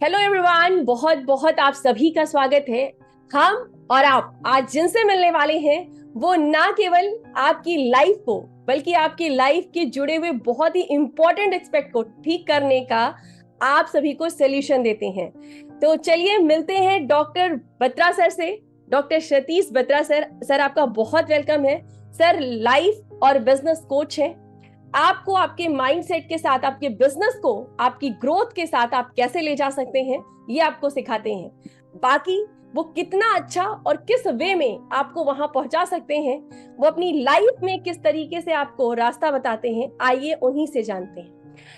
Hello everyone, बहुत बहुत आप सभी का स्वागत है। हम और आप आज जिनसे मिलने वाले हैं वो ना केवल आपकी लाइफ को बल्कि आपकी लाइफ के जुड़े हुए बहुत ही इंपॉर्टेंट एस्पेक्ट को ठीक करने का आप सभी को सोल्यूशन देते हैं। तो चलिए मिलते हैं डॉक्टर बत्रा सर से। डॉक्टर सतीश बत्रा सर, आपका बहुत वेलकम है। सर लाइफ और बिजनेस कोच है। आपको आपके माइंडसेट के साथ आपके बिजनेस को आपकी ग्रोथ के साथ आप कैसे ले जा सकते हैं ये आपको सिखाते हैं। बाकी वो कितना अच्छा और किस वे में आपको वहां पहुंचा सकते हैं, वो अपनी लाइफ में किस तरीके से आपको रास्ता बताते हैं, आइए उन्हीं से जानते हैं।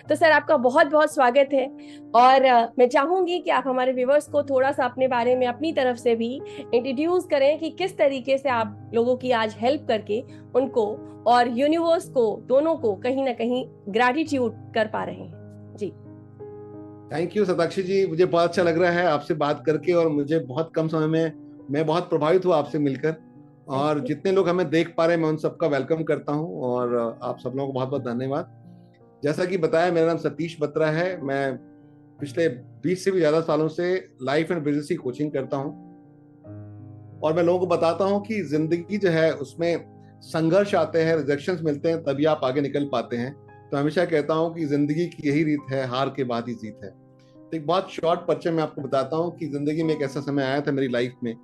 तो सर आपका बहुत बहुत स्वागत है। और मैं चाहूंगी कि आप हमारे व्यूवर्स को थोड़ा सा अपने बारे में अपनी तरफ से भी इंट्रोड्यूस करें कि किस तरीके से आप लोगों की आज हेल्प करके उनको और यूनिवर्स को दोनों को कहीं ना कहीं ग्रैटिट्यूड कर पा रहे हैं। जी थैंक यू सताक्षी जी। मुझे बहुत अच्छा लग रहा है आपसे बात करके, और मुझे बहुत कम समय में मैं बहुत प्रभावित हुआ आपसे मिलकर। थैंक और यू। जितने लोग हमें देख पा रहे हैं मैं उन सबका वेलकम करता हूं, और आप सब लोगों को बहुत बहुत धन्यवाद। जैसा कि बताया, मेरा नाम सतीश बत्रा है। मैं पिछले 20 से भी ज्यादा सालों से लाइफ एंड बिजनेस की कोचिंग करता हूं, और मैं लोगों को बताता हूं कि जिंदगी जो है उसमें संघर्ष आते हैं, रिजेक्शंस मिलते हैं, तभी आप आगे निकल पाते हैं। तो हमेशा कहता हूं कि जिंदगी की यही रीत है, हार के बाद ही जीत है। तो एक बहुत शॉर्ट परिचय मैं आपको बताता हूँ कि जिंदगी में एक ऐसा समय आया था मेरी लाइफ में,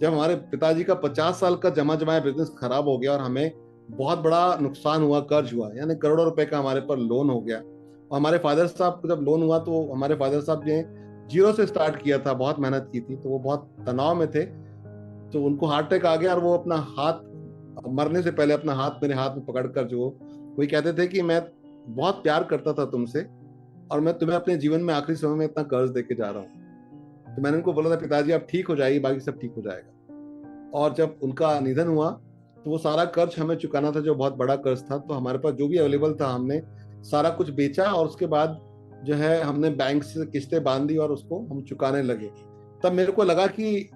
जब हमारे पिताजी का 50 साल का जमा जमाया बिजनेस खराब हो गया, और हमें बहुत बड़ा नुकसान हुआ, कर्ज हुआ, यानी करोड़ों रुपए का हमारे पर लोन हो गया। और हमारे फादर साहब को जब लोन हुआ तो हमारे फादर साहब ने जीरो से स्टार्ट किया था, बहुत मेहनत की थी, तो वो बहुत तनाव में थे। तो उनको हार्ट अटैक आ गया, और वो अपना हाथ, मरने से पहले अपना हाथ मेरे हाथ में पकड़कर जो वही कहते थे कि मैं बहुत प्यार करता था तुमसे, और मैं तुम्हें अपने जीवन में आखिरी समय में इतना कर्ज देके जा रहा हूँ। तो मैंने उनको बोला था, पिताजी आप ठीक हो जाइए, बाकी सब ठीक हो जाएगा। और जब उनका निधन हुआ तो वो सारा कर्ज हमें चुकाना था, जो बहुत बड़ा कर्ज था। तो हमारे पास जो भी अवेलेबल था हमने सारा कुछ बेचा, और उसके बाद जो है हमने बैंक से किस्तें बांधी और उसको हम चुकाने लगे। तब मेरे को लगा कि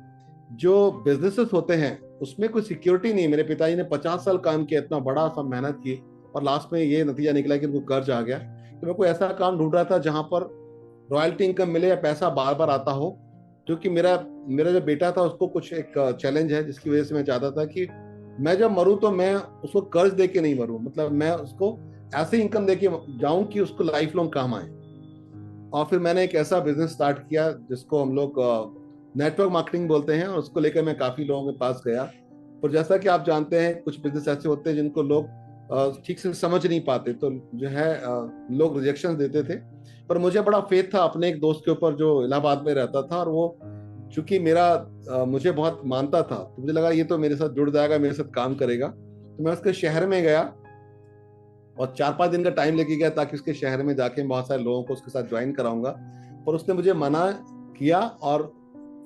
जो बिजनेसेस होते हैं उसमें कोई सिक्योरिटी नहीं है। मेरे पिताजी ने 50 साल काम किया, इतना बड़ा सब मेहनत की, और लास्ट में ये नतीजा निकला कि उनको कर्ज आ गया। तो मैं कोई ऐसा काम ढूंढ रहा था जहां पर रॉयल्टी इनकम मिले या पैसा बार बार आता हो, क्योंकि मेरा मेरा जो बेटा था उसको कुछ एक चैलेंज है, जिसकी वजह से मैं चाहता था कि मैं जब मरूं तो मैं उसको कर्ज दे के नहीं मरूं, मतलब मैं उसको ऐसे इनकम दे के जाऊं कि उसको लाइफ लॉन्ग काम आए। और फिर मैंने एक ऐसा बिजनेस स्टार्ट किया जिसको हम लोग नेटवर्क मार्केटिंग बोलते हैं, और उसको लेकर मैं काफी लोगों के पास गया। पर जैसा कि आप जानते हैं, कुछ बिजनेस ऐसे होते हैं जिनको लोग ठीक से समझ नहीं पाते, तो जो है लोग रिजेक्शन देते थे। पर मुझे बड़ा फेथ था अपने एक दोस्त के ऊपर जो इलाहाबाद में रहता था, और वो चूंकि मुझे बहुत मानता था, तो मुझे लगा ये तो मेरे साथ जुड़ जाएगा, मेरे साथ काम करेगा। तो मैं उसके शहर में गया, और 4-5 दिन का टाइम लेके गया, ताकि उसके शहर में जाके बहुत सारे लोगों को उसके साथ ज्वाइन कराऊंगा। पर उसने मुझे मना किया, और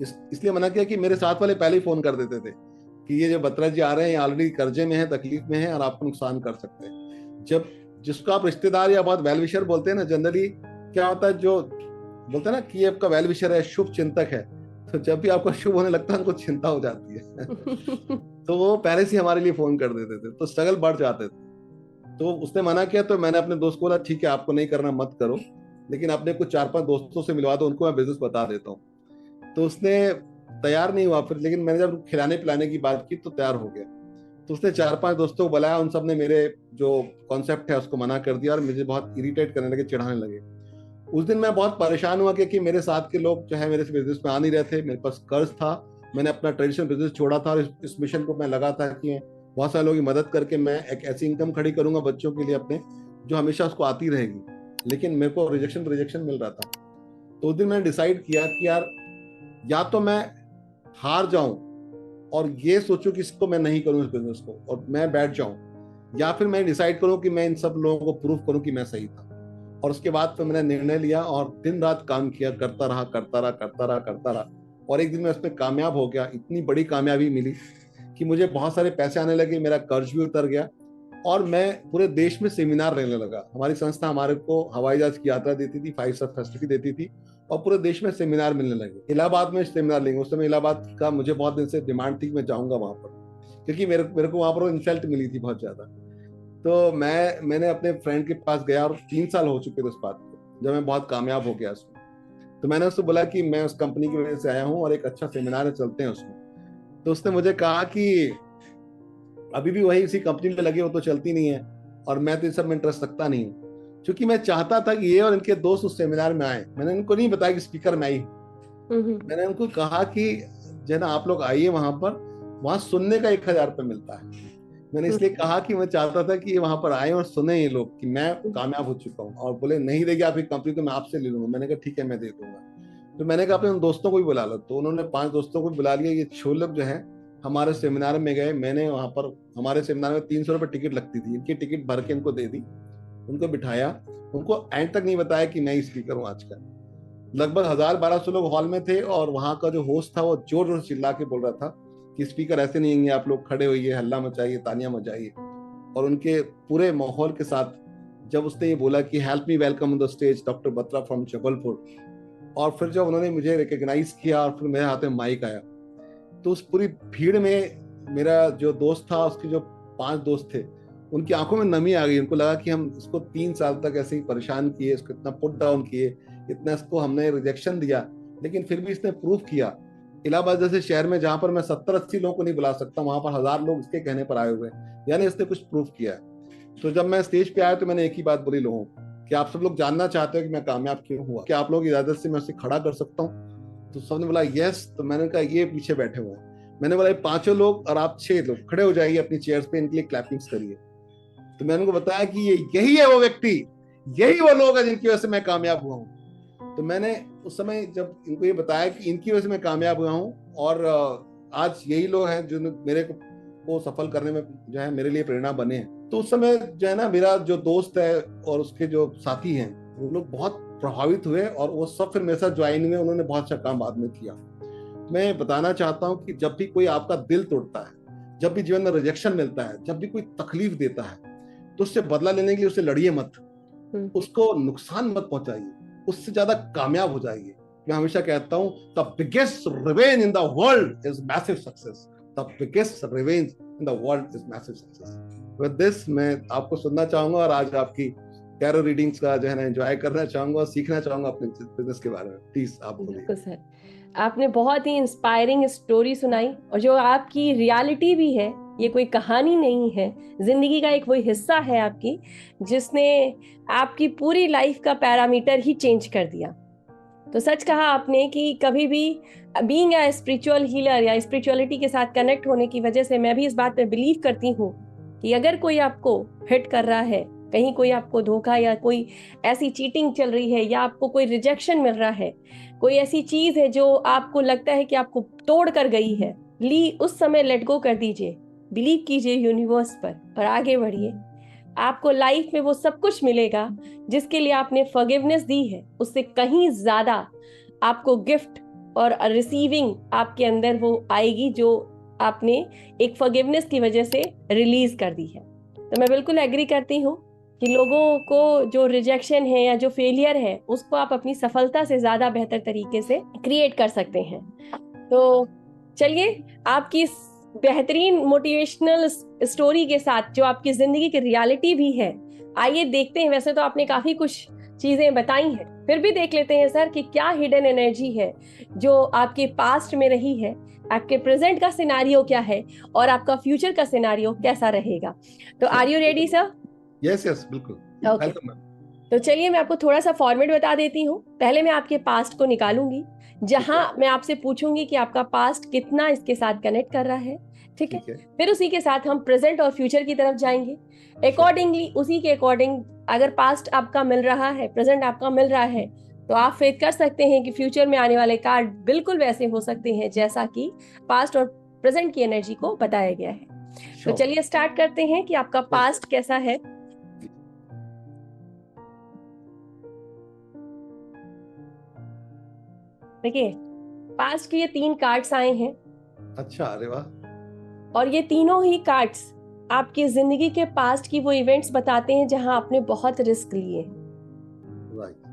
इसलिए मना किया कि मेरे साथ वाले पहले ही फोन कर देते थे कि ये जो बत्रा जी आ रहे हैं ये ऑलरेडी कर्जे में है, तकलीफ में है, और आपको नुकसान कर सकते हैं। जब जिसको आप रिश्तेदार या बहुत वेल विशर बोलते हैं ना, जनरली क्या होता है, जो बोलते हैं ना कि ये आपका वेल विशर है, शुभ चिंतक है, तो जब भी आपका शुभ होने लगता है उनको चिंता हो जाती है। तो वो पहले से हमारे लिए फोन कर देते थे, तो स्ट्रगल बढ़ जाते थे। तो उसने मना किया, तो मैंने अपने दोस्त को बोला, ठीक है आपको नहीं करना मत करो, लेकिन अपने कुछ 4-5 दोस्तों से मिलवा दो, उनको मैं बिजनेस बता देता हूँ। तो उसने तैयार नहीं हुआ फिर, लेकिन मैंने जब खिलाने पिलाने की बात की तो तैयार हो गया। तो उसने 4-5 दोस्तों को बुलाया, उन सब ने मेरे जो कॉन्सेप्ट है उसको मना कर दिया, और मुझे बहुत इरिटेट करने लगे, चिढ़ाने लगे। उस दिन मैं बहुत परेशान हुआ, क्योंकि मेरे साथ के लोग जो है मेरे से बिजनेस में आ नहीं रहे थे, मेरे पास कर्ज था। मैंने अपना ट्रेडिशनल बिजनेस छोड़ा था, और इस मिशन को मैं लगा था कि बहुत सारे लोगों की मदद करके मैं एक ऐसी इनकम खड़ी करूंगा बच्चों के लिए अपने, जो हमेशा उसको आती रहेगी। लेकिन मेरे को रिजेक्शन रिजेक्शन मिल रहा था। तो उस दिन मैंने डिसाइड किया कि यार, या तो मैं हार जाऊं और ये सोचूं कि इसको मैं नहीं करूं, इस बिजनेस को, और मैं बैठ जाऊं, या फिर मैं डिसाइड करूं कि मैं इन सब लोगों को प्रूव करूं कि मैं सही था। और उसके बाद फिर मैंने निर्णय लिया, और दिन रात काम किया, करता रहा करता रहा करता रहा करता रहा। और एक दिन मैं उसमें कामयाब हो गया, इतनी बड़ी कामयाबी मिली कि मुझे बहुत सारे पैसे आने लगे, मेरा कर्ज भी उतर गया, और मैं पूरे देश में सेमिनार लेने लगा। हमारी संस्था हमारे को हवाई जहाज की यात्रा देती थी, 5 स्टार फैसिलिटी देती थी, और पूरे देश में सेमिनार मिलने लगे। इलाहाबाद में सेमिनार लेंगे, उस समय इलाहाबाद का मुझे बहुत दिन से डिमांड थी कि मैं जाऊंगा वहां पर, क्योंकि मेरे को वहां पर इंसल्ट मिली थी बहुत ज्यादा। तो मैंने अपने फ्रेंड के पास गया, और 3 साल हो चुके थे उस बात को, जब मैं बहुत कामयाब हो गया उसमें। तो मैंने उससे बोला कि मैं उस कंपनी की वजह से आया हूँ और एक अच्छा सेमिनार है, चलते हैं उसमें। तो उसने मुझे कहा कि अभी भी वही उसी कंपनी में लगे हो तो चलती नहीं है, और मैं तो इस सब में इंटरेस्ट रखता नहीं हूँ। क्योंकि मैं चाहता था कि ये और इनके दोस्त उस सेमिनार में आए। मैंने उनको नहीं बताया कि स्पीकर मैं ही हूँ। मैंने उनको कहा कि जो है ना, आप लोग आइए वहां पर, वहां सुनने का 1,000 रुपये मिलता है। मैंने इसलिए कहा कि मैं चाहता था कि ये वहां पर आए और सुने ये लोग कि मैं कामयाब हो चुका हूँ। और बोले नहीं देगी आपकी कंपनी तो मैं आपसे ले लूंगा। मैंने कहा ठीक है, मैं दे दूंगा। तो मैंने कहा अपने उन दोस्तों को भी बुला लो। तो उन्होंने 5 दोस्तों को बुला लिया। ये 6 लोग जो है हमारे सेमिनार में गए। मैंने वहां पर, हमारे सेमिनार में 300 रुपये टिकट लगती थी, इनकी टिकट भर के इनको दे दी, उनको बिठाया। उनको एंड तक नहीं बताया कि मैं ही स्पीकर हूँ आज का। लगभग 1,000-1,200 लोग हॉल में थे, और वहां का जो होस्ट था वो जोर जोर से चिल्ला के बोल रहा था कि स्पीकर ऐसे नहीं होंगे, आप लोग खड़े होइए, हल्ला मचाइए, तालियां मचाइए। और उनके पूरे माहौल के साथ जब उसने ये बोला कि help me welcome on the stage doctor Batra from Jabalpur, और फिर जब उन्होंने मुझे रिकॉग्नाइज किया और फिर मेरे हाथ में माइक आया, तो उस पूरी भीड़ में मेरा जो दोस्त था, उसके जो 5 दोस्त थे, उनकी आंखों में नमी आ गई। उनको लगा कि हम इसको 3 साल तक ऐसे ही परेशान किए, इसको इतना पुट डाउन किए, इतना इसको हमने रिजेक्शन दिया, लेकिन फिर भी इसने प्रूव किया। इलाहाबाद जैसे शहर में जहां पर मैं 70-80 लोगों को नहीं बुला सकता, वहां पर 1,000 लोग इसके कहने पर आए हुए हैं, यानी इसने कुछ प्रूव किया। तो जब मैं स्टेज पे आया तो मैंने एक ही बात बोली लोगों को कि आप सब लोग जानना चाहते हो कि मैं कामयाब क्यों हुआ, क्या आप लोग इजाजत से मैं उसे खड़ा कर सकता हूँ? तो सबने बोला यस। तो मैंने कहा ये पीछे बैठे हुए हैं। मैंने बोला ये 5 लोग और आप 6 लोग खड़े हो जाइए अपनी चेयर्स पे, इनके लिए क्लैपिंग्स करिए। तो मैंने उनको बताया कि ये यही है वो व्यक्ति, यही वो लोग हैं जिनकी वजह से मैं कामयाब हुआ हूँ। तो मैंने उस समय जब इनको ये बताया कि इनकी वजह से मैं कामयाब हुआ हूँ, और आज यही लोग हैं जो मेरे को सफल करने में जो है मेरे लिए प्रेरणा बने हैं। तो उस समय जो है ना, मेरा जो दोस्त है और उसके जो साथी हैं, वो लोग बहुत प्रभावित हुए, और वो सब फिर मेरे साथ ज्वाइन हुए। उन्होंने बहुत अच्छा काम बाद में किया। मैं बताना चाहता हूं कि जब भी कोई आपका दिल तोड़ता है, जब भी जीवन में रिजेक्शन मिलता है, जब भी कोई तकलीफ देता है, तो उससे बदला लेने के लिए उससे लड़िए मत, उसको नुकसान मत पहुंचाइए, उससे ज्यादा कामयाब हो जाइए। मैं हमेशा कहता हूं the biggest revenge in the world is massive success. The biggest revenge in the world is massive success. With this मैं आपको सुनना चाहूंगा, और आज आपकी टैरो रीडिंग्स का जो है ना एंजॉय करना चाहूंगा और सीखना चाहूंगा अपने बिजनेस के बारे में। प्लीज आप बोलिए। सर, आपने बहुत ही इंस्पायरिंग स्टोरी सुनाई, और जो आपकी रियलिटी भी है, ये कोई कहानी नहीं है, जिंदगी का एक वही हिस्सा है आपकी, जिसने आपकी पूरी लाइफ का पैरामीटर ही चेंज कर दिया। तो सच कहा आपने कि कभी भी बीइंग अ स्पिरिचुअल हीलर या स्पिरिचुअलिटी के साथ कनेक्ट होने की वजह से मैं भी इस बात पे बिलीव करती हूँ कि अगर कोई आपको हिट कर रहा है, कहीं कोई आपको धोखा या कोई ऐसी चीटिंग चल रही है, या आपको कोई रिजेक्शन मिल रहा है, कोई ऐसी चीज है जो आपको लगता है कि आपको तोड़ कर गई है, उस समय लेट गो कर दीजिए, बिलीव कीजिए यूनिवर्स पर और आगे बढ़िए। आपको लाइफ में वो सब कुछ मिलेगा जिसके लिए आपने फॉरगिवनेस दी है, उससे कहीं ज्यादा आपको गिफ्ट और रिसीविंग आपके अंदर वो आएगी जो आपने एक फॉरगिवनेस की वजह से रिलीज कर दी है। तो मैं बिल्कुल एग्री करती हूँ कि लोगों को जो रिजेक्शन है या जो फेलियर है, उसको आप अपनी सफलता से ज्यादा बेहतर तरीके से क्रिएट कर सकते हैं। तो चलिए, आपकी बेहतरीन मोटिवेशनल स्टोरी के साथ जो आपकी जिंदगी की रियलिटी भी है, आइए देखते हैं। वैसे तो आपने काफी कुछ चीजें बताई हैं, फिर भी देख लेते हैं सर कि क्या हिडन एनर्जी है जो आपके पास्ट में रही है, आपके प्रेजेंट का सिनारियो क्या है, और आपका फ्यूचर का सिनारियो कैसा रहेगा। तो are you ready sir? Yes yes, बिल्कुल। ओके, तो चलिए मैं आपको थोड़ा सा फॉर्मेट बता देती हूँ। पहले मैं आपके पास्ट को निकालूंगी, जहां मैं आपसे पूछूंगी कि आपका पास्ट कितना इसके साथ कनेक्ट कर रहा है, ठीक है? फिर उसी के साथ हम प्रेजेंट और फ्यूचर की तरफ जाएंगे। अकॉर्डिंगली, उसी के अकॉर्डिंग, अगर पास्ट आपका मिल रहा है, प्रेजेंट आपका मिल रहा है, तो आप फेथ कर सकते हैं कि फ्यूचर में आने वाले कार्ड बिल्कुल वैसे हो सकते हैं जैसा कि पास्ट और प्रेजेंट की एनर्जी को बताया गया है। तो चलिए स्टार्ट करते हैं कि आपका पास्ट कैसा है। देखिए, पास्ट के ये 3 कार्ड्स आए हैं। अच्छा, अरे वाह। और ये तीनों ही कार्ड्स आपकी जिंदगी के पास्ट की वो इवेंट्स बताते हैं जहां आपने बहुत रिस्क लिए।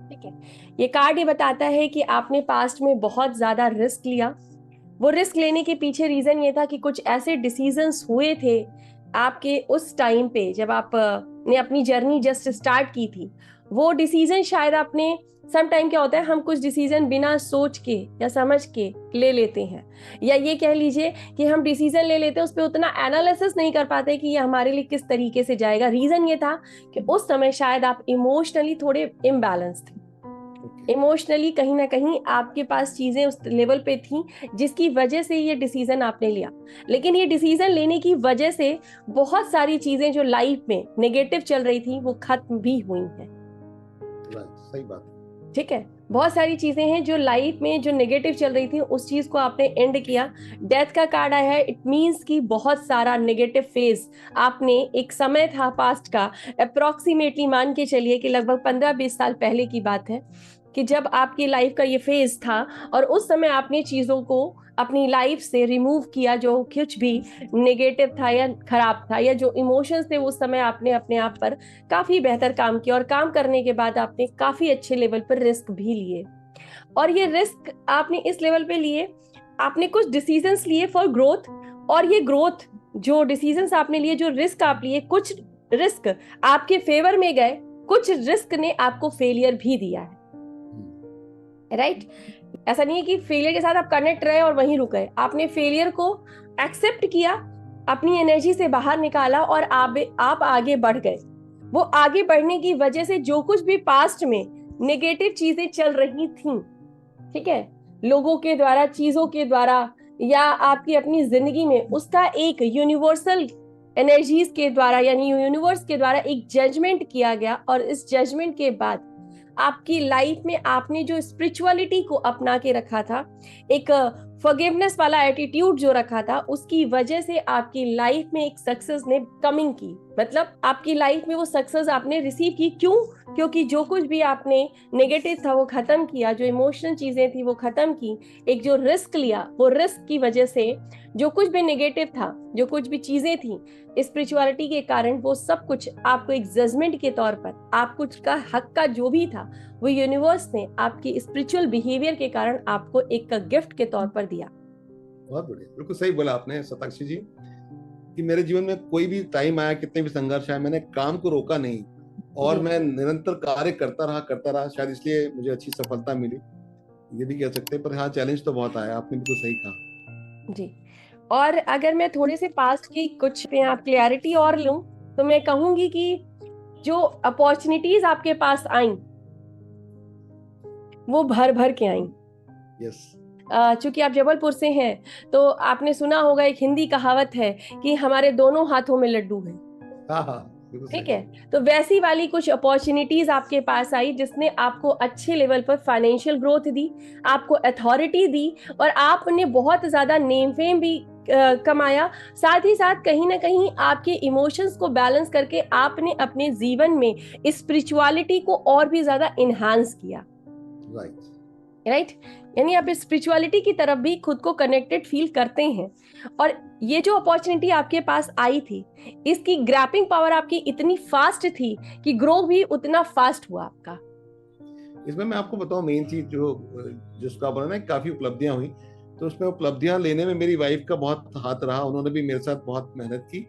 ठीक है, ये कार्ड ये बताता है कि आपने पास्ट में बहुत ज्यादा रिस्क लिया। वो रिस्क लेने के पीछे रीजन ये था कि कुछ ऐसे डिसीजंस हुए थे आपके उस टाइम पे जब आपने अपनी जर्नी जस्ट स्टार्ट की थी। वो डिसीजन शायद आपने सम टाइम क्या होता है, हम कुछ डिसीजन बिना सोच के या समझ के ले लेते हैं, या ये कह लीजिए कि हम डिसीजन ले लेते हैं, उस पर उतना एनालिसिस नहीं कर पाते कि ये हमारे लिए किस तरीके से जाएगा। रीजन ये था कि उस समय शायद आप इमोशनली थोड़े इम्बैलेंस थे, इमोशनली कहीं ना कहीं आपके पास चीजें उस लेवल पे थी जिसकी वजह से ये डिसीजन आपने लिया। लेकिन ये डिसीजन लेने की वजह से बहुत सारी चीजें जो लाइफ में नेगेटिव चल रही थी वो खत्म भी हुई हैं। सही बात, ठीक है, बहुत सारी चीजें हैं जो लाइफ में जो नेगेटिव चल रही थी उस चीज को आपने एंड किया। डेथ का कार्ड आया है, इट मींस कि बहुत सारा नेगेटिव फेज आपने, एक समय था पास्ट का, अप्रोक्सीमेटली मान के चलिए कि लगभग 15-20 साल पहले की बात है, कि जब आपकी लाइफ का ये फेज था और उस समय आपने चीजों को अपनी लाइफ से रिमूव किया जो कुछ भी नेगेटिव था या खराब था, या जो इमोशंस थे उस समय आपने अपने आप पर काफी बेहतर काम किया, और काम करने के बाद आपने काफी अच्छे लेवल पर रिस्क भी लिए। और ये रिस्क आपने इस लेवल पे लिए, आपने कुछ डिसीजंस लिए फॉर ग्रोथ, और ये ग्रोथ जो डिसीजंस आपने लिए, जो रिस्क आप लिए, कुछ रिस्क आपके फेवर में गए, कुछ रिस्क ने आपको फेलियर भी दिया है। राइट ऐसा नहीं है कि फेलियर के साथ आप कनेक्ट रहे और वहीं रुक गए, आपने फेलियर को एक्सेप्ट किया, अपनी एनर्जी से बाहर निकाला और आप आगे बढ़ गए। वो आगे बढ़ने की वजह से जो कुछ भी पास्ट में नेगेटिव चीजें चल रही थी, ठीक है, लोगों के द्वारा, चीजों के द्वारा, या आपकी अपनी जिंदगी में, उसका एक यूनिवर्सल एनर्जीज के द्वारा यानी यूनिवर्स के द्वारा एक जजमेंट किया गया। और इस जजमेंट के बाद आपकी लाइफ में आपने जो स्पिरिचुअलिटी को अपना के रखा था, एक फॉरगिवनेस वाला एटीट्यूड जो रखा था, उसकी वजह से आपकी लाइफ में एक सक्सेस ने कमिंग की। मतलब आपकी लाइफ में वो सक्सेस आपने रिसीव की। क्यों? क्योंकि जो कुछ भी आपने नेगेटिव था वो खत्म किया, जो इमोशनल चीजें थी वो खत्म की, एक जो रिस्क लिया, वो रिस्क की वजह से जो कुछ भी नेगेटिव था, जो कुछ भी चीजें थी, स्पिरिचुअलिटी के कारण वो सब कुछ आपको एक जजमेंट के तौर पर, आप कुछ का हक का जो भी था वो यूनिवर्स ने आपकी स्पिरिचुअल बिहेवियर के कारण आपको एक गिफ्ट के तौर पर दिया। बहुत बढ़िया, बिल्कुल सही बोला आपने शताक्षी जी, कि मेरे जीवन में कोई भी टाइम आया, कितने भी संघर्ष आए, मैंने काम को रोका नहीं और मैं निरंतर कार्य करता रहा। शायद इसलिए मुझे अच्छी सफलता मिली, ये भी कह सकते हैं। पर हाँ, चैलेंज तो बहुत आया, आपने बिल्कुल सही कहा जी। और अगर मैं थोड़े से पास्ट की कुछ पे आप क्लैरिटी और लूं तो मैं कहूंगी कि जो अपॉर्चुनिटीज आपके पास आई वो भर भर के आई। यस। चूंकि आप जबलपुर से हैं तो आपने सुना होगा, एक हिंदी कहावत है कि हमारे दोनों हाथों में लड्डू है। हाँ, ठीक है, तो वैसी वाली कुछ अपॉर्चुनिटीज आपके पास आई जिसने आपको अच्छे लेवल पर फाइनेंशियल ग्रोथ दी, आपको अथॉरिटी दी, और आपने बहुत ज्यादा नेम फेम भी कमाया। साथ ही साथ कहीं ना कहीं आपके इमोशंस को बैलेंस करके आपने अपने जीवन में स्पिरिचुअलिटी को और भी ज्यादा इनहांस किया। राइट यानी आप स्पिरिचुअलिटी की तरफ भी खुद को कनेक्टेड फील करते हैं। और ये जो अपॉर्चुनिटी आपके पास आई थी, इसकी ग्रैपिंग पावर आपकी इतनी फास्ट थी कि ग्रो भी उतना फास्ट हुआ आपका। इसमें मैं आपको बताऊं, मेन चीज जिसको आप बोला ना, काफी उपलब्धियां हुई, तो उसमें उपलब्धियां लेने में मेरी वाइफ का बहुत हाथ रहा। उन्होंने भी मेरे साथ बहुत मेहनत की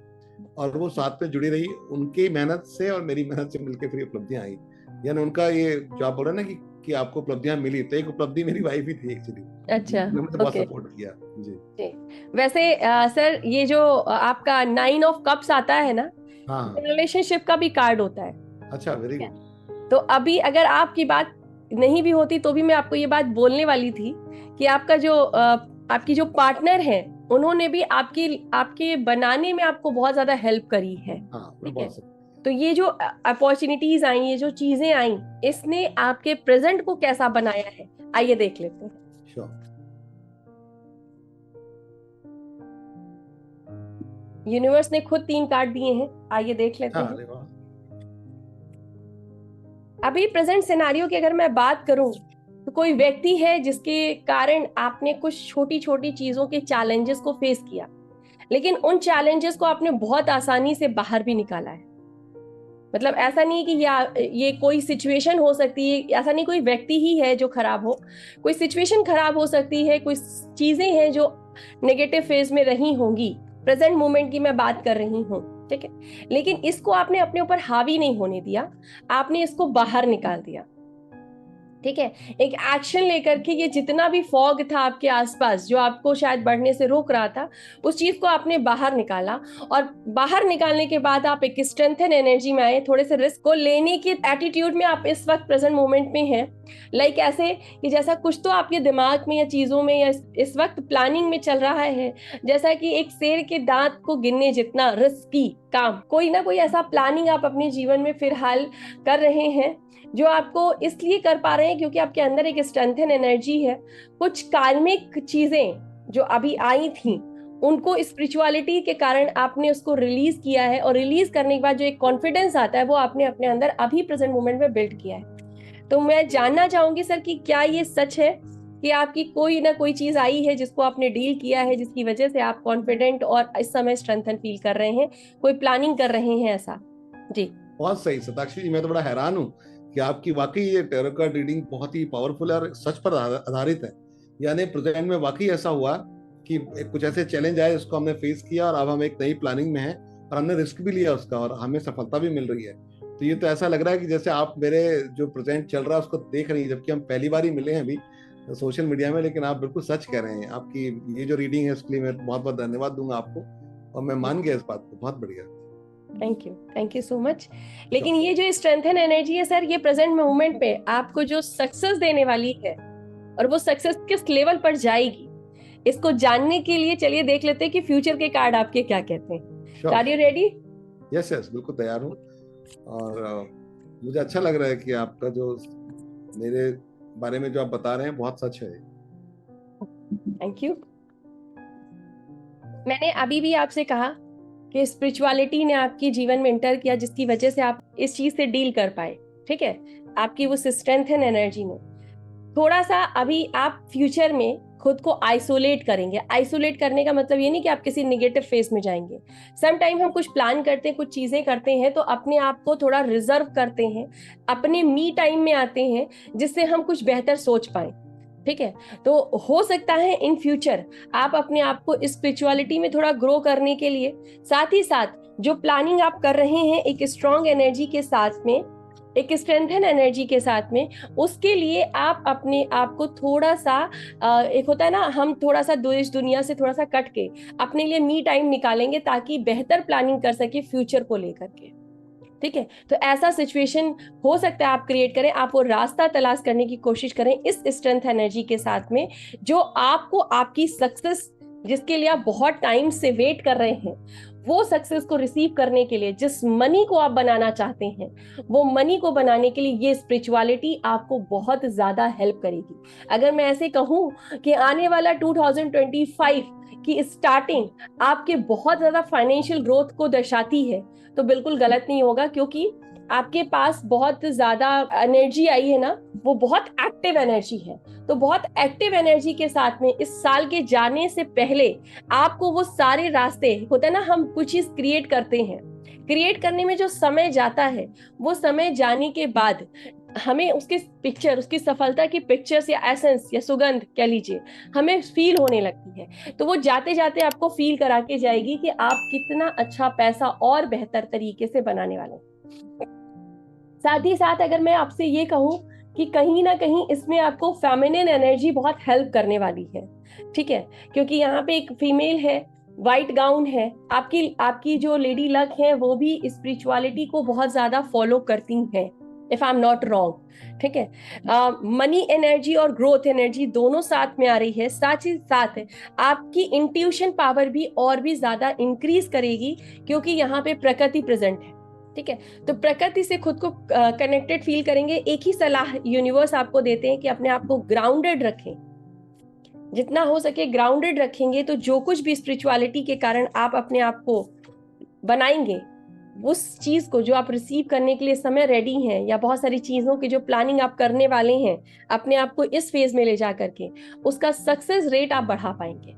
और वो साथ में जुड़ी रही। उनकी मेहनत से और मेरी मेहनत से मिलकर फिर उपलब्धियां आई। यानी उनका ये जो आप बोल रहे ना कि आपको उपलब्धियां मिली, तो एक उपलब्धि मेरी वाइफ ही थी एक्चुअली। अच्छा, उन्होंने बहुत सपोर्ट किया जी। वैसे सर, ये जो आपका 9 ऑफ कप्स आता है ना, रिलेशनशिप का भी कार्ड होता है। अच्छा, वेरी गुड। तो अभी अगर आपकी बात नहीं भी होती तो भी मैं आपको ये बात बोलने वाली थी कि आपका जो आपकी जो पार्टनर है, उन्होंने भी आपके बनाने में आपको बहुत ज्यादा हेल्प करी है। ठीक है, तो ये जो अपॉर्चुनिटीज आई, ये जो चीजें आई, इसने आपके प्रेजेंट को कैसा बनाया है, आइए देख लेते हैं। यूनिवर्स ने खुद 3 कार्ड दिए हैं, आइए देख लेते हैं। अभी प्रेजेंट सिनेरियो की अगर मैं बात करूं तो कोई व्यक्ति है जिसके कारण आपने कुछ छोटी छोटी चीजों के चैलेंजेस को फेस किया, लेकिन उन चैलेंजेस को आपने बहुत आसानी से बाहर भी निकाला है। मतलब ऐसा नहीं कि ये कोई सिचुएशन हो सकती है, ऐसा नहीं कोई व्यक्ति ही है जो खराब हो, कोई सिचुएशन खराब हो सकती है, कोई चीजें हैं जो नेगेटिव फेज में रही होंगी, प्रेजेंट मोमेंट की मैं बात कर रही हूँ। ठीक है, लेकिन इसको आपने अपने ऊपर हावी नहीं होने दिया, आपने इसको बाहर निकाल दिया। ठीक है, एक एक्शन लेकर के ये जितना भी फॉग था आपके आसपास जो आपको शायद बढ़ने से रोक रहा था, उस चीज को आपने बाहर निकाला। और बाहर निकालने के बाद आप एक स्ट्रेंथन एनर्जी में आए, थोड़े से रिस्क को लेने के एटीट्यूड में आप इस वक्त प्रेजेंट मोमेंट में हैं। लाइक ऐसे कि जैसा कुछ तो आपके दिमाग में या चीजों में या इस वक्त प्लानिंग में चल रहा है, जैसा कि एक शेर के दांत को गिनने जितना रिस्की काम, कोई ना कोई ऐसा प्लानिंग आप अपने जीवन में फिलहाल कर रहे हैं, जो आपको इसलिए कर पा रहे हैं क्योंकि आपके अंदर एक स्ट्रेंथन एनर्जी है। कुछ कार्मिक चीजें जो अभी आई थी, उनको स्पिरिचुअलिटी के कारण आपने उसको रिलीज किया है, और रिलीज करने के बाद जो एक कॉन्फिडेंस आता है वो आपने अपने अंदर अभी प्रेजेंट मोमेंट में बिल्ड किया है। तो मैं जानना चाहूंगी सर कि क्या ये सच है कि आपकी कोई ना कोई चीज आई है जिसको आपने डील किया है, जिसकी वजह से आप कॉन्फिडेंट और इस समय स्ट्रेंथन फील कर रहे हैं, कोई प्लानिंग कर रहे हैं ऐसा? जी बहुत सही सताक्षी जी, मैं तो बड़ा हैरान हूँ कि आपकी वाकई ये टैरो कार्ड रीडिंग बहुत ही पावरफुल है और सच पर आधारित है। यानी प्रेजेंट में वाकई ऐसा हुआ कि कुछ ऐसे चैलेंज आए जिसको हमने फेस किया और अब हम एक नई प्लानिंग में हैं और हमने रिस्क भी लिया उसका और हमें सफलता भी मिल रही है। तो ये तो ऐसा लग रहा है कि जैसे आप मेरे जो प्रेजेंट चल रहा है उसको देख रही हैं, जबकि हम पहली बार ही मिले हैं अभी सोशल मीडिया में, लेकिन आप बिल्कुल सच कह रहे हैं। आपकी ये जो रीडिंग है उसके लिए मैं बहुत बहुत धन्यवाद दूंगा आपको, और मैं मान गया इस बात को। बहुत बढ़िया, थैंक यू सो मच। लेकिन ये जो स्ट्रेंथन एनर्जी है सर, ये प्रेजेंट मोमेंट पे आपको जो सक्सेस देने वाली है, और वो सक्सेस किस लेवल पर जाएगी, इसको जानने के लिए चलिए देख लेते हैं कि फ्यूचर के कार्ड आपके क्या कहते हैं। Are you ready? Yes yes, बिल्कुल तैयार हूँ। और मुझे अच्छा लग रहा है कि आपका जो मेरे बारे में जो आप बता रहे हैं बहुत सच है। Thank you. मैंने अभी भी आपसे कहा कि स्पिरिचुअलिटी ने आपके जीवन में इंटर किया, जिसकी वजह से आप इस चीज से डील कर पाए। ठीक है, आपकी वो स्ट्रेंथन एनर्जी ने थोड़ा सा अभी आप फ्यूचर में खुद को आइसोलेट करेंगे। आइसोलेट करने का मतलब ये नहीं कि आप किसी निगेटिव फेज में जाएंगे। सम टाइम हम कुछ प्लान करते हैं, कुछ चीजें करते हैं, तो अपने आप को थोड़ा रिजर्व करते हैं, अपने मी टाइम में आते हैं, जिससे हम कुछ बेहतर सोच पाए। ठीक है, तो हो सकता है इन फ्यूचर आप अपने आप को स्पिरिचुअलिटी में थोड़ा ग्रो करने के लिए, साथ ही साथ जो प्लानिंग आप कर रहे हैं एक स्ट्रॉन्ग एनर्जी के साथ में, एक स्ट्रेंथन एनर्जी के साथ में, उसके लिए आप अपने आप को थोड़ा सा एक होता है ना, हम थोड़ा सा देश दुनिया से थोड़ा सा कट के अपने लिए मी टाइम निकालेंगे ताकि बेहतर प्लानिंग कर सके फ्यूचर को लेकर के। ठीक है, तो ऐसा सिचुएशन हो सकता है आप क्रिएट करें, आप वो रास्ता तलाश करने की कोशिश करें इस स्ट्रेंथ एनर्जी के साथ में, जो आपको आपकी सक्सेस, जिसके लिए आप बहुत टाइम से वेट कर रहे हैं, वो सक्सेस को रिसीव करने के लिए, जिस मनी को आप बनाना चाहते हैं, वो मनी को बनाने के लिए ये स्पिरिचुअलिटी आपको बहुत ज्यादा हेल्प करेगी। अगर मैं ऐसे कहूं कि आने वाला 2025 की स्टार्टिंग आपके बहुत ज्यादा फाइनेंशियल ग्रोथ को दर्शाती है, तो बिल्कुल गलत नहीं होगा, क्योंकि आपके पास बहुत ज्यादा एनर्जी आई है ना, वो बहुत एक्टिव एनर्जी है। तो बहुत एक्टिव एनर्जी के साथ में इस साल के जाने से पहले आपको वो सारे रास्ते, होता है ना, हम कुछ चीज क्रिएट करते हैं, क्रिएट करने में जो समय जाता है, वो समय जाने के बाद हमें उसके पिक्चर, उसकी सफलता की पिक्चर्स या एसेंस या सुगंध कह लीजिए, हमें फील होने लगती है। तो वो जाते जाते आपको फील करा के जाएगी कि आप कितना अच्छा पैसा और बेहतर तरीके से बनाने वाले हैं। साथ ही साथ अगर मैं आपसे ये कहूं कि कहीं ना कहीं इसमें आपको फेमिनिन एनर्जी बहुत हेल्प करने वाली है। ठीक है, क्योंकि यहाँ पे एक फीमेल है, व्हाइट गाउन है, आपकी आपकी जो लेडी लक है वो भी स्पिरिचुअलिटी को बहुत ज्यादा फॉलो करती हैं, if I am not wrong. ठीक है, मनी एनर्जी और ग्रोथ एनर्जी दोनों साथ में आ रही है। साथ ही साथ आपकी इंट्यूशन पावर भी और भी ज्यादा इंक्रीज करेगी, क्योंकि यहाँ पे प्रकृति प्रेजेंट है। ठीक है, तो प्रकृति से खुद को कनेक्टेड फील करेंगे। एक ही सलाह यूनिवर्स आपको देते हैं कि अपने आप को ग्राउंडेड रखें, जितना हो सके ग्राउंडेड रखेंगे तो जो कुछ भी स्पिरिचुअलिटी के कारण आप अपने आप को बनाएंगे, उस चीज को जो आप रिसीव करने के लिए समय रेडी हैं, या बहुत सारी चीजों की जो प्लानिंग आप करने वाले हैं अपने आप को इस फेज में ले जा करके, उसका सक्सेस रेट आप बढ़ा पाएंगे।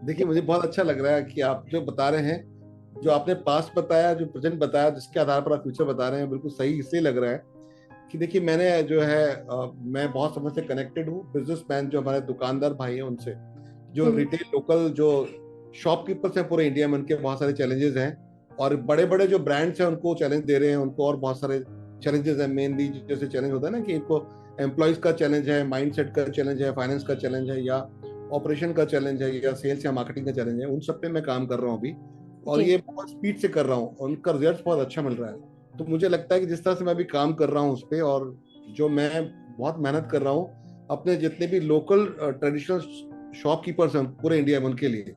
देखिए, मुझे बहुत अच्छा लग रहा है कि आप जो बता रहे हैं, जो आपने पास्ट बताया, जो प्रेजेंट बताया, जिसके आधार पर आप फ्यूचर बता रहे हैं, बिल्कुल सही इसलिए लग रहा है कि देखिए मैंने जो है मैं बहुत समय से कनेक्टेड हूँ बिजनेसमैन, जो हमारे दुकानदार भाई हैं उनसे, जो रिटेल लोकल जो शॉपकीपर्स हैं पूरे इंडिया में, उनके बहुत सारे चैलेंजेस हैं, और बड़े बड़े जो ब्रांड्स हैं उनको चैलेंज दे रहे हैं, उनको और बहुत सारे चैलेंजेस है मेनली, जैसे चैलेंज होता है ना कि इनको एम्प्लॉयज का चैलेंज है, माइंडसेट का चैलेंज है, फाइनेंस का चैलेंज है, या ऑपरेशन का चैलेंज है, या सेल्स या मार्केटिंग का चैलेंज है, उन सब पे मैं काम कर रहा हूँ अभी। और जी। ये बहुत स्पीड से कर रहा हूँ और उनका रिजल्ट बहुत अच्छा मिल रहा है। तो मुझे लगता है कि जिस तरह से मैं अभी काम कर रहा हूँ उस पर, और जो मैं बहुत मेहनत कर रहा हूँ अपने जितने भी लोकल ट्रेडिशनल शॉपकीपर्स हैं पूरे इंडिया में उनके लिए,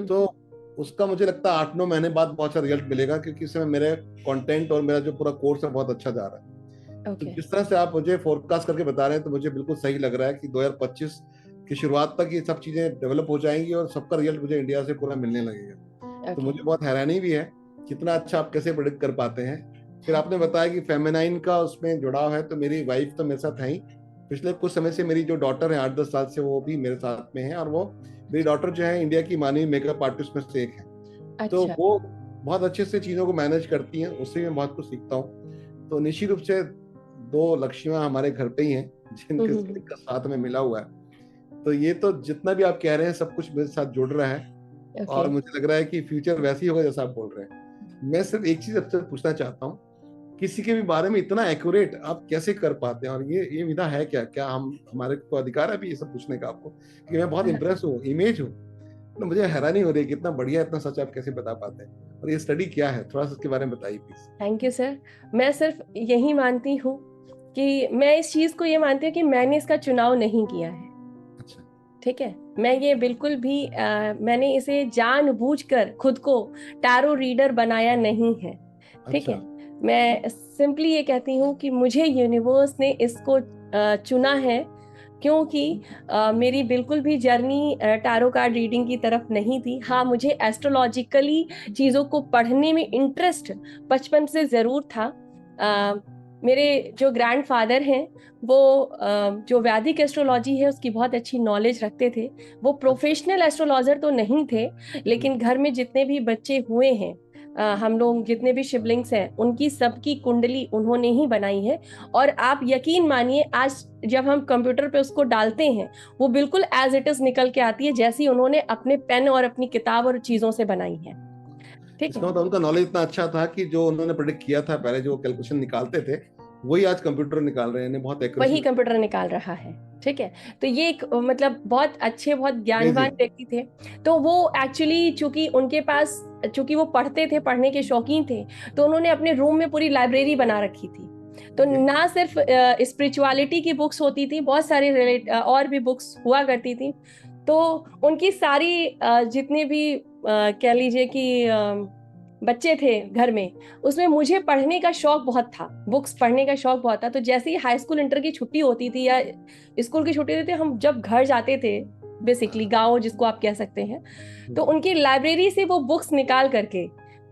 तो उसका मुझे लगता है 8-9 महीने बाद बहुत अच्छा रिजल्ट मिलेगा, क्योंकि इसमें मेरे कंटेंट और मेरा जो पूरा कोर्स है बहुत अच्छा जा रहा है। तो जिस तरह से आप मुझे फोरकास्ट करके बता रहे हैं तो मुझे बिल्कुल सही लग रहा है कि 2025 की शुरुआत तक ये सब चीजें डेवलप हो जाएंगी और सबका रिजल्ट मुझे इंडिया से पूरा मिलने लगेगा। तो मुझे बहुत हैरानी भी है कितना अच्छा आप कैसे प्रेडिक्ट कर पाते हैं। फिर आपने बताया कि फेमिनाइन का उसमें जुड़ाव है, तो मेरी वाइफ तो मेरे साथ है ही। पिछले कुछ समय से मेरी जो डॉटर है 8-10 साल से, वो भी मेरे साथ में है, और वो मेरी डॉटर जो है इंडिया की मानवीय मेकअप आर्टिस्ट में से एक है। तो अच्छा। वो बहुत अच्छे से चीजों को मैनेज करती हैं, उससे मैं बहुत कुछ सीखता हूँ। तो निश्चित रूप से 2 लक्ष्मियां हमारे घर पे ही हैं जिनका साथ में मिला हुआ है। तो ये तो जितना भी आप कह रहे हैं सब कुछ मेरे साथ जुड़ रहा है, और मुझे लग रहा है कि फ्यूचर वैसे ही होगा जैसा आप बोल रहे हैं। मैं सिर्फ एक चीज आपसे पूछना चाहता हूँ, किसी के भी बारे में इतना एक्यूरेट आप कैसे कर पाते हैं, और ये विधा है क्या? क्या हम हमारे को अधिकार है भी ये सब पूछने का आपको? क्योंकि मैं बहुत इंप्रेस हूँ, इमेज हूँ, तो मुझे हैरानी हो रही है कि इतना बढ़िया इतना सच आप कैसे बता पाते हैं, और ये स्टडी क्या है, थोड़ा सा इसके बारे में बताइए प्लीज। Thank you sir. मैं सिर्फ यही मानती हूँ कि मैं इस चीज को ये मानती हूँ कि मैंने इसका चुनाव नहीं किया है। अच्छा। ठीक है। मैं ये बिल्कुल भी मैंने इसे जानबूझकर खुद को टैरो रीडर बनाया नहीं है। ठीक अच्छा। है। मैं सिंपली ये कहती हूँ कि मुझे यूनिवर्स ने इसको चुना है, क्योंकि मेरी बिल्कुल भी जर्नी टैरो कार्ड रीडिंग की तरफ नहीं थी। हाँ, मुझे एस्ट्रोलॉजिकली चीज़ों को पढ़ने में इंटरेस्ट बचपन से ज़रूर था। मेरे जो ग्रैंडफादर हैं वो जो वैदिक एस्ट्रोलॉजी है उसकी बहुत अच्छी नॉलेज रखते थे। वो प्रोफेशनल एस्ट्रोलॉजर तो नहीं थे, लेकिन घर में जितने भी बच्चे हुए हैं, हम लोग जितने भी शिवलिंग्स हैं, उनकी सबकी कुंडली उन्होंने ही बनाई है। और आप यकीन मानिए, आज जब हम कंप्यूटर पे उसको डालते हैं वो बिल्कुल एज इट इज निकल के आती है, जैसी उन्होंने अपने पेन और अपनी किताब और चीजों से बनाई है। ठीक है। इसका मतलब उनका नॉलेज इतना अच्छा था कि जो उन्होंने प्रेडिक्ट किया था पहले, जो कैलकुलेशन निकालते थे, वही आज कंप्यूटर निकाल रहे हैं, बहुत वही एक्यूरेसी। कंप्यूटर निकाल रहा है। ठीक है। तो ये एक मतलब बहुत अच्छे, बहुत ज्ञानवान अमेजिंग। व्यक्ति थे। तो वो एक्चुअली चूंकि उनके पास, चूंकि वो पढ़ते थे, पढ़ने के शौकीन थे, तो उन्होंने अपने रूम में पूरी लाइब्रेरी बना रखी थी। तो ना सिर्फ स्पिरिचुअलिटी की बुक्स होती थी, बहुत सारी और भी बुक्स हुआ करती थी। तो उनकी सारी जितने भी कह लीजिए कि बच्चे थे घर में, उसमें मुझे पढ़ने का शौक बहुत था, बुक्स पढ़ने का शौक बहुत था। तो जैसे ही हाई स्कूल इंटर की छुट्टी होती थी या स्कूल की छुट्टी होती थी, हम जब घर जाते थे, बेसिकली गाँव जिसको आप कह सकते हैं, तो उनकी लाइब्रेरी से वो बुक्स निकाल करके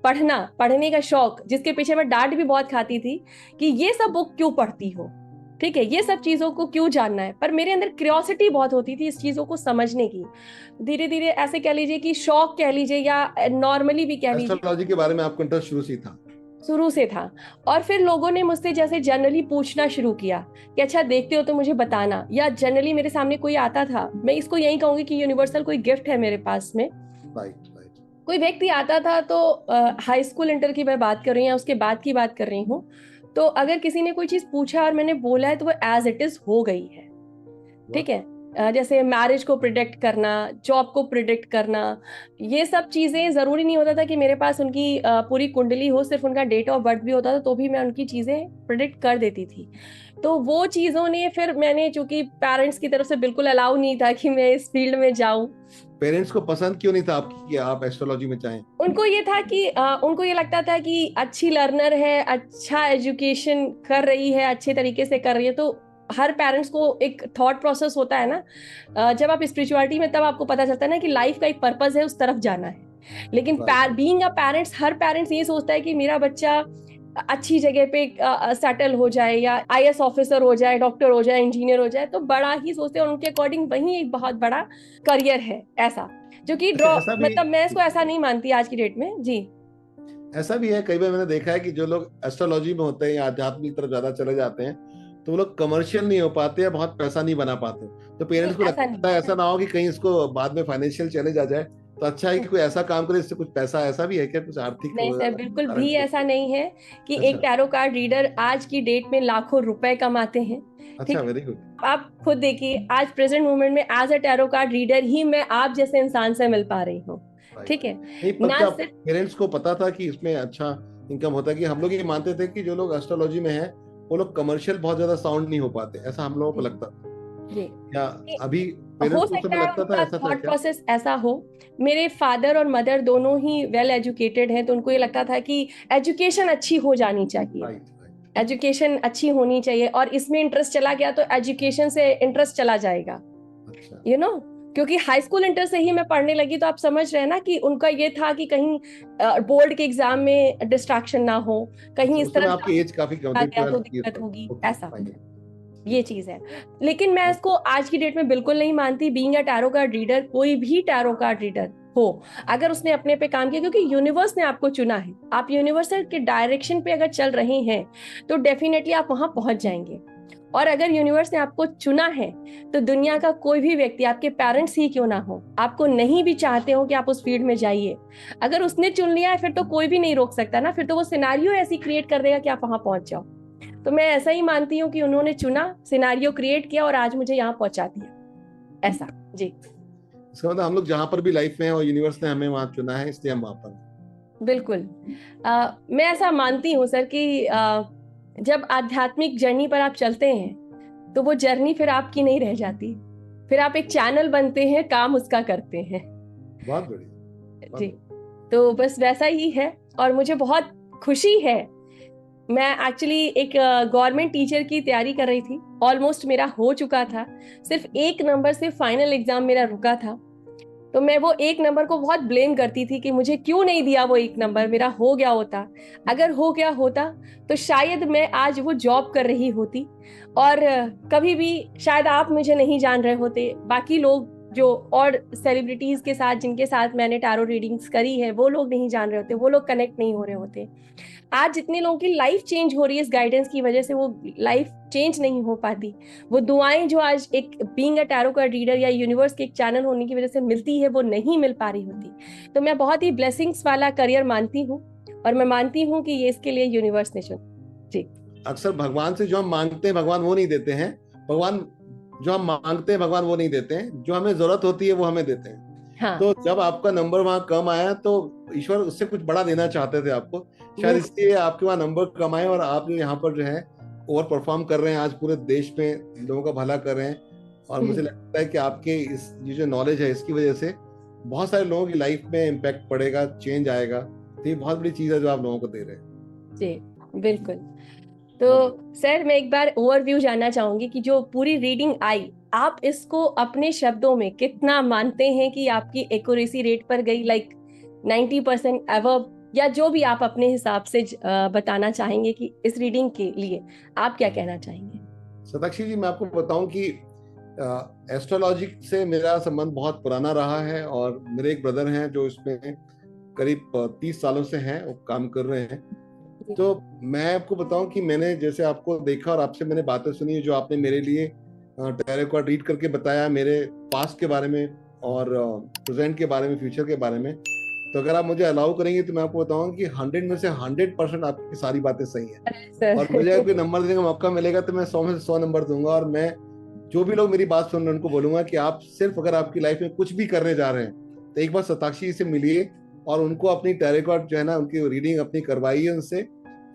पढ़ने का शौक, जिसके पीछे मैं डांट भी बहुत खाती थी कि ये सब बुक क्यों पढ़ती हो, ठीक है, ये सब चीजों को क्यों जानना है। पर मेरे अंदर क्यूरियोसिटी बहुत होती थी इस चीजों को समझने की। धीरे धीरे ऐसे कह लीजिए कि शौक कह लीजिए या नॉर्मली भी कह लीजिए, एस्ट्रोलॉजी के बारे में आपको इंटरेस्ट शुरू से ही था? शुरू से था। और फिर लोगों ने मुझसे जैसे जनरली पूछना शुरू किया कि अच्छा देखते हो तो मुझे बताना, या जनरली मेरे सामने कोई आता था, मैं इसको यही कहूंगी कि यूनिवर्सल कोई गिफ्ट है मेरे पास में। Right right. कोई व्यक्ति आता था तो हाई स्कूल इंटर की मैं बात कर रही हूँ या उसके बाद की बात कर रही हूँ, तो अगर किसी ने कोई चीज पूछा और मैंने बोला है तो वो एज इट इज हो गई है। ठीक है। जैसे मैरिज को प्रिडिक्ट करना, जॉब को प्रिडिक्ट करना, ये सब चीजें जरूरी नहीं होता था कि मेरे पास उनकी पूरी कुंडली हो, सिर्फ उनका डेट ऑफ बर्थ भी होता था तो भी मैं उनकी चीजें प्रिडिक्ट कर देती थी। तो वो चीजों ने फिर मैंने, चूंकि पेरेंट्स की तरफ से बिल्कुल अलाउ नहीं था कि मैं इस फील्ड में जाऊं। पेरेंट्स को पसंद क्यों नहीं था आपकी कि आप एस्ट्रोलॉजी में जाएं? उनको ये था कि उनको ये लगता था कि अच्छी लर्नर है, अच्छा एजुकेशन कर रही है, अच्छे तरीके से कर रही है। तो हर पेरेंट्स को एक थॉट प्रोसेस होता है ना, जब आप स्पिरिचुअलिटी में, तब आपको पता चलता है ना कि लाइफ का एक पर्पस है, उस तरफ जाना है। लेकिन being a parents, her parents ये सोचता है कि मेरा बच्चा अच्छी जगह पे सेटल हो जाए, या आईएएस ऑफिसर हो जाए, डॉक्टर हो जाए, इंजीनियर हो जाए, तो बड़ा ही सोचते हैं। उनके अकॉर्डिंग वही एक बहुत बड़ा करियर है ऐसा, जो कि अच्छा, ड्रॉ, ऐसा भी मतलब मैं इसको ऐसा नहीं मानती आज की डेट में जी। ऐसा भी है, कई बार मैंने देखा है कि जो लोग एस्ट्रोलॉजी में होते हैं या आध्यात्मिक तरफ ज्यादा चले जाते हैं, तो वो लोग कमर्शियल नहीं हो पाते या बहुत पैसा नहीं बना पाते। तो नहीं, पेरेंट्स को ऐसा नहीं लगता है है। ऐसा ना हो कि कहीं इसको बाद में फाइनेंशियल चैलेंज आ जाए, तो तो अच्छा है कि कोई ऐसा काम करे जिससे कुछ पैसा, ऐसा भी है क्या, कुछ आर्थिक नहीं सर, बिल्कुल कारण भी से? ऐसा नहीं है कि एक अच्छा। टैरो कार्ड रीडर आज की डेट में लाखों रुपए कमाते हैं। अच्छा, ठीक है, वेरी गुड। आप खुद देखिए आज प्रेजेंट मोमेंट में as a tarot card reader ही मैं आप जैसे इंसान से मिल पा रही हूँ। राइट। ठीक है, नहीं, पर ना क्या सिर्फ पेरेंट्स को पता था कि इसमें अच्छा इनकम होता है? कि हम लोग ये मानते थे कि जो लोग एस्ट्रोलॉजी में हैं वो लोग कमर्शियल बहुत ज्यादा साउंड नहीं हो पाते, ऐसा हम लोगों को लगता था। जी, क्या अभी हो पेरेंट्स को उस सकता समय है लगता था, उनका ऐसा था थॉट क्या? प्रोसेस ऐसा हो। मेरे फादर और मदर दोनों ही वेल एजुकेटेड हैं, तो उनको ये लगता था कि एजुकेशन अच्छी हो जानी चाहिए, राइट, राइट। एजुकेशन अच्छी होनी चाहिए, और इसमें इंटरेस्ट चला गया तो एजुकेशन से इंटरेस्ट चला जाएगा। अच्छा। यू नो, क्योंकि हाई स्कूल इंटर से ही मैं पढ़ने लगी, तो आप समझ रहे हैं ना कि उनका ये था कि कहीं बोर्ड के एग्जाम में डिस्ट्रैक्शन ना हो, कहीं अच्छा, इस उस समय तरह आपकी एज काफी कम आ थी, गया तो 12 ईयर दिक्कत तक? होगी, ओके, ऐसा फाइन। ये चीज है। लेकिन मैं इसको आज की डेट में बिल्कुल नहीं मानती। Being a tarot card reader, कोई भी टैरो कार्ड रीडर हो, अगर उसने अपने पे काम किया, क्योंकि यूनिवर्स ने आपको चुना है, आप यूनिवर्सल के डायरेक्शन पे अगर चल रहे हैं तो डेफिनेटली आप वहां पहुंच जाएंगे। और अगर यूनिवर्स ने आपको चुना है तो दुनिया का कोई भी व्यक्ति, आपके पेरेंट्स ही क्यों ना हो, आपको नहीं भी चाहते हो कि आप उस फील्ड में जाइए, अगर उसने चुन लिया है फिर तो कोई भी नहीं रोक सकता ना। फिर तो वो सिनारियो ऐसी क्रिएट कर देगा कि आप वहां पहुंच जाओ। तो मैं ऐसा ही मानती हूँ कि उन्होंने चुना, सिनारियो क्रिएट किया और आज मुझे यहाँ पहुंचा दिया, ऐसा। जी, इसका मतलब हम लोग जहां पर भी लाइफ में हैं और यूनिवर्स ने हमें वहां चुना है, इसलिए हम वहां पर हैं। बिल्कुल। मैं ऐसा मानती हूँ सर कि जब आध्यात्मिक जर्नी पर आप चलते हैं तो वो जर्नी फिर आपकी नहीं रह जाती, फिर आप एक चैनल बनते हैं, काम उसका करते हैं। बहुत बढ़िया, बहुत जी, बढ़िया। तो बस वैसा ही है। और मुझे बहुत खुशी है, मैं एक्चुअली एक गवर्नमेंट टीचर की तैयारी कर रही थी, ऑलमोस्ट मेरा हो चुका था, सिर्फ एक नंबर से फाइनल एग्जाम मेरा रुका था। तो मैं वो एक नंबर को बहुत ब्लेम करती थी कि मुझे क्यों नहीं दिया वो एक नंबर, मेरा हो गया होता। अगर हो गया होता तो शायद मैं आज वो जॉब कर रही होती, और कभी भी शायद आप मुझे नहीं जान रहे होते, बाकी लोग जो और सेलिब्रिटीज के साथ जिनके साथ मैंने टैरो रीडिंग्स करी है वो लोग नहीं जान रहे होते, वो लोग कनेक्ट नहीं हो रहे होते। आज जितने लोगों की लाइफ चेंज हो रही है इस गाइडेंस की वजह से, वो लाइफ चेंज नहीं हो पाती। वो दुआएं जो आज एक बीइंग अ टैरो का रीडर या यूनिवर्स के एक चैनल होने की वजह से मिलती है, वो नहीं मिल पा रही होती। तो मैं बहुत ही ब्लेसिंग्स वाला करियर मानती हूँ, और मैं मानती हूँ कि ये इसके लिए यूनिवर्स ने चुना। जी, अक्सर भगवान से जो हम मांगते हैं भगवान वो नहीं देते हैं। भगवान जो हम मांगते हैं भगवान वो नहीं देते हैं, जो हमें जरूरत होती है वो हमें देते हैं। हाँ, तो जब आपका नंबर वहां कम आया तो ईश्वर उससे कुछ बड़ा देना चाहते थे आपको, शायद बिल्कुल। इसलिए आपके वहां नंबर कम आए और आप जो यहाँ पर जो है ओवर परफॉर्म कर रहे हैं, आज पूरे देश में लोगों का भला कर रहे हैं। और मुझे लगता है कि आपके इस ये जो नॉलेज है इसकी वजह से बहुत सारे लोगों की लाइफ में इम्पैक्ट पड़ेगा, चेंज आएगा। तो ये बहुत बड़ी चीज है जो आप लोगों को दे रहे हैं। जी, बिल्कुल। तो बहुत बढ़िया। सर मैं एक बार ओवरव्यू जानना चाहूंगी कि जो पूरी रीडिंग आई, आप इसको अपने शब्दों में कितना मानते हैं कि आपकी एक्यूरेसी रेट पर गई, लाइक 90% एवब, या जो भी आप अपने हिसाब से बताना चाहेंगे कि इस रीडिंग के लिए आप क्या कहना चाहेंगे? सताक्षी जी, मैं आपको बताऊं कि एस्ट्रोलॉजी से मेरा संबंध बहुत पुराना रहा है, और मेरे एक ब्रदर हैं जो इसमें करीब 30 सालों से हैं, वो काम कर रहे हैं। तो मैं आपको बताऊं कि मैंने जैसे आपको देखा और आपसे मैंने बातें सुनी जो आपने मेरे लिए टैरो कार्ड रीड करके बताया, मेरे पास्ट के बारे में और प्रेजेंट के बारे में, फ्यूचर के बारे में। तो अगर आप मुझे अलाउ करेंगे तो मैं आपको बताऊंगा कि 100 में से 100% आपकी सारी बातें सही हैं। और मुझे अगर सर कोई नंबर देने का मौका मिलेगा तो मैं 100 में से 100 नंबर दूंगा। और मैं जो भी लोग मेरी बात सुन रहे हैं उनको बोलूंगा कि आप सिर्फ अगर आपकी लाइफ में कुछ भी करने जा रहे हैं तो एक बार सताक्षी से मिलिए और उनको अपनी टैरो कार्ड जो है ना उनकी रीडिंग अपनी करवाइए उनसे,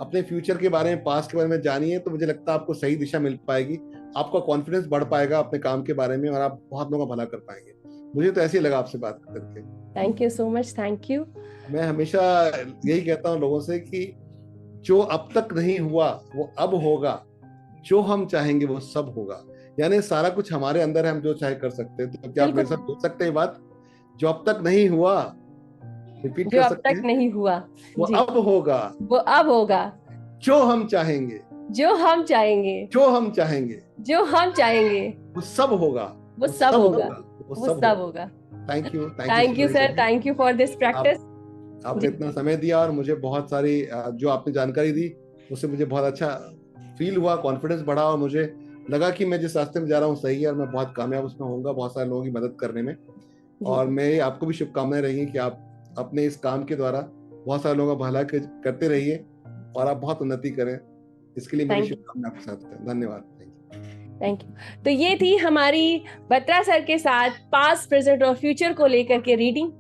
अपने फ्यूचर के बारे में, पास्ट के बारे में जानिए। तो मुझे लगता है आपको सही दिशा मिल पाएगी, आपका कॉन्फिडेंस बढ़ पाएगा अपने काम के बारे में, और आप बहुत लोगों का भला कर पाएंगे। मुझे तो ऐसे ही लगा आपसे बात करके। Thank you so much, thank you. मैं हमेशा यही कहता हूँ लोगों से कि जो अब तक नहीं हुआ वो अब होगा, जो हम चाहेंगे वो सब होगा। यानी सारा कुछ हमारे अंदर है, हम जो चाहे कर सकते हैं। तो क्या आप मेरे बिल्कुल, साथ बोल सकते हैं बात? जो अब तक नहीं हुआ, रिपीट जो कर अब सकते तक हैं? नहीं हुआ, वो जी, अब होगा, वो अब होगा, जो हम चाहेंगे। जो हम चाहेंगे, जो हम चाहेंगे जो हम चाहेंगे, वो सब होगा। वो वो सब सब होगा, होगा। वो वो सब सब होगा। होगा। Thank you thank so you very sir, much. Thank you for this आप प्रैक्टिस। आपने जी, इतना समय दिया और मुझे बहुत सारी जो आपने जानकारी दी उससे मुझे बहुत अच्छा फील हुआ, कॉन्फिडेंस बढ़ा, और मुझे लगा कि मैं जिस रास्ते में जा रहा हूँ सही है और मैं बहुत कामयाब उसमें होऊंगा बहुत सारे लोगों की मदद करने में। और मैं आपको भी शुभकामनाएं रहेंगी कि आप अपने इस काम के द्वारा बहुत सारे लोगों का भला करते रहिए और आप बहुत उन्नति करें। इसके लिए मेरी शुभकामनाएं आपके साथ हैं। धन्यवाद। Thank you. तो ये थी हमारी बत्रा सर के साथ पास्ट, प्रेजेंट और फ्यूचर को लेकर के रीडिंग।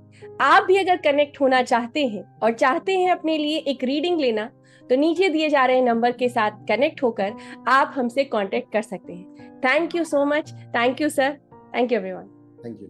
आप भी अगर कनेक्ट होना चाहते हैं और चाहते हैं अपने लिए एक रीडिंग लेना, तो नीचे दिए जा रहे नंबर के साथ कनेक्ट होकर आप हमसे कांटेक्ट कर सकते हैं। Thank you so much. Thank you sir. Thank you everyone. Thank you.